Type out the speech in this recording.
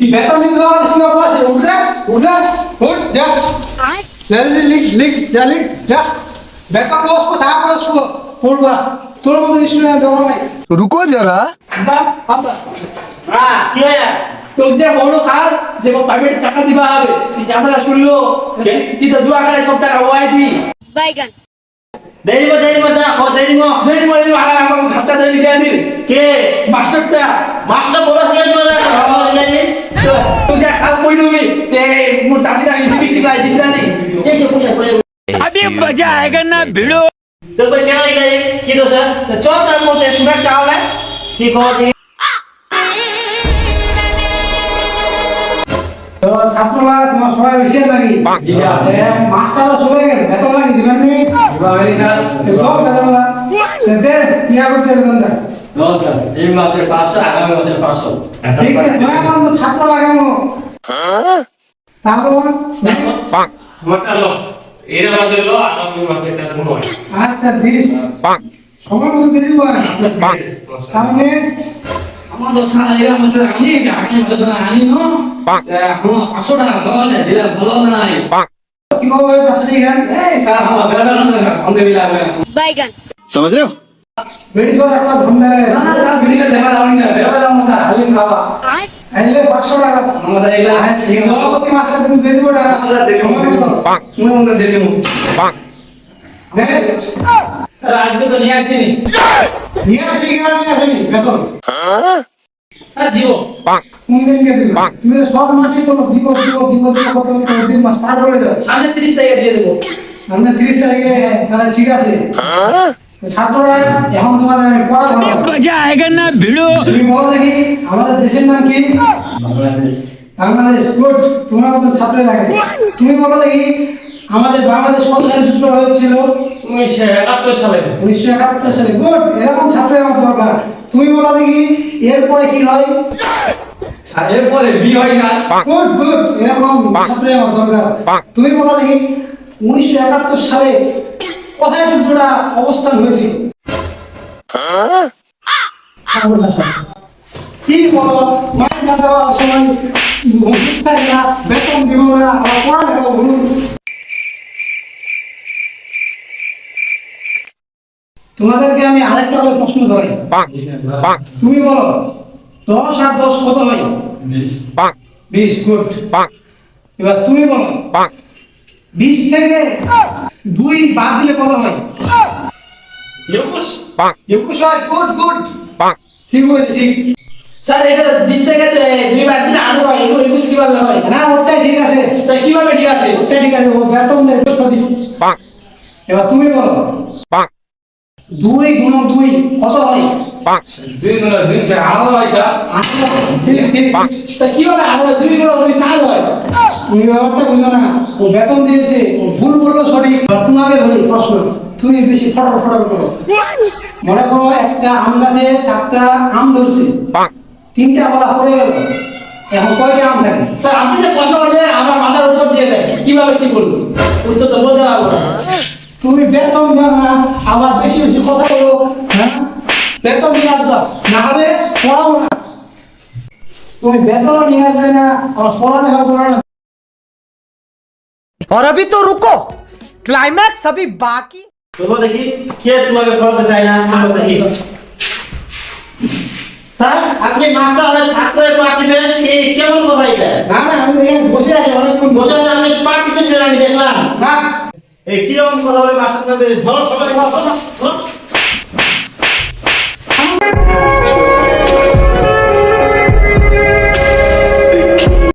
কি বেতন নিতে হবে কি বসে উঠরে উঠরে উঠ যা জলদি লিখ লিখ যা লিখ যা বেতন বসবো তা বসবো পড়বা তোর মতো স্টুডেন্ট দেওয়া নাই रुको जरा হ্যাঁ কি হয় তোর যে বড় কাজ যে প্রাইভেট টাকা দিবা হবে আমরা শুনলো চিতা জুয়া খেলে সব টাকা ওয়াই দি বাইগান দেরি মো যা ও দেরি মো দেরি বলে ভাড়া আমার খাতা দেরি দিয়ে দিন কে মাস্টারটা মাস্টার বড় শেষ করে জানি তুই যা খাল কই নবি তে মোর চাচি না লিপস্টিক লাই দিছ না নি দেশে পুজো করে अभी मजा आएगा ना भिड़ो। তো কই কেন গেলে কি দোষ চল তার মধ্যে স্টুডেন্ট হবে কি খবর তো ছাত্ররা তোমার সবাই বেশি নাকি মাস্টাররা সবাই গেল বেতন লাগি দিবেন নি বাবাই স্যার লোক বেতন না দে টিয়া করতে বেতন দে নমস্কার এই মাসের 500 আগামী মাসের 500 ঠিক আছে তোমার এখন তো ছাত্র লাগানো তারপর আমারটা লো এর মাসে লো আগামী মাসে এটা মনে হয় আচ্ছা দিস সময় মতো দিয়ে দিব তাহলে নেক্সট আমাদের সারা এর মাসে আমি আগামী মাসে আনি নো এখন 500 টাকা দেওয়া যায় দিলে ভালো নাই কি হবে পাশে এখান এই স্যার আমার বেড়া না অন্ধে বিলা হবে বাইগান समझ रहे हो বেড়ি ছোড়া একটা ধন্দা না না স্যার বিলিকে দেখা দাও না বেড়া দাও না স্যার হালিম খাওয়া আইলে 500 টাকা আমাদের এলা সভাপতি মাস্টার তুমি দিয়ে দিব টাকা স্যার দেখো তুমি মনে দিয়ে দিব নেক্সট স্যার আজ তো নিয়ে আসিনি নিয়ে আসবি কি আর নিয়ে আসবি বেতন স্যার দিব কোন দিন কে দিব তুমি তো সব মাসে তো দিব কত দিন মাস পার করে যাও সামনে 30 টাকা দিয়ে দেব সামনে 30 তারিখে তাহলে ঠিক আছে তো ছাত্ররা এখন তোমাদের আমি পড়া ধরো मजा आएगा ना भिड़ो। তুমি বলো দেখি আমাদের দেশের নাম কি বাংলাদেশ বাংলাদেশ গুড তোমার মতন ছাত্র লাগে তুমি বলো দেখি আমাদের বাংলাদেশ কত সালে যুদ্ধ হয়েছিল 1971 সালে 1971 সালে গুড এরকম ছাত্র আমার দরকার তুমি বলো দেখি এরপরে কি হয় স্যার এরপরে বি হয় স্যার গুড গুড এরকম ছাত্র আমার দরকার তুমি বলো দেখি 1971 সালে কোথায় যুদ্ধটা অবস্থান হয়েছিল কি বলো মাইকা দেওয়ার সময় বুঝতে না বেতন দিব না আবার পড়ালেখা ভুল তোমাদেরকে আমি আরেকটা প্রশ্ন ধরি তুমি বলো 10 আর 10 কত হয় 20 গুড এবার তুমি বলো 20 থেকে 2 বাদ দিলে কত হয় 21 হয় গুড গুড ঠিক হয়েছে ঠিক স্যার এটা 20 টাকা 2 বার দিলে 8 হয় 21 কিভাবে হয় না ওটাই ঠিক আছে স্যার কিভাবে ঠিক আছে ওটাই ঠিক আছে ও বেতন দেয় প্রতি এবার তুমি বলো 2 গুণ 2 কত হয় 2 গুণ 2 স্যার 8 হয় স্যার 8 ঠিক ঠিক স্যার কিভাবে 8 2 গুণ 2 4 হয় তুমি ব্যাপারটা বুঝো না ও বেতন দিয়েছে ও ভুল বললো সঠিক আর তোমাকে ধরি প্রশ্ন তুমি বেশি ফটর ফটর করো মনে করো একটা আম গাছে 4টা আম ধরছে 3টা কলা পড়ে গেল এখন কয়টা আম থাকে স্যার আপনি যে প্রশ্ন করলেন আমার মাথার উপর দিয়ে যায় কিভাবে কি বলবো উত্তর তো বলতে পারবো না তুমি বেতন দাও না আবার বেশি বেশি কথা বলো হ্যাঁ বেতন নিয়ে আসবা না হলে পড়াবো না তুমি বেতন নিয়ে আসবে না আর পড়ালেখা করো না और अभी तो रुको क्लाइमैक्स अभी बाकी বলো দেখি কে তোমাকে পড়াতে চায় না বলো দেখি স্যার আপনি মাস্টার হলে ছাত্রের পাঠিবেন কি কেমন কথা এটা না না আমি তো এখানে বসে আছি অনেকক্ষণ বসে আছে আপনি পাঠিয়েছিলেন আমি দেখলাম না এই কিরকম কথা বলে মাস্টার ধরো সবাই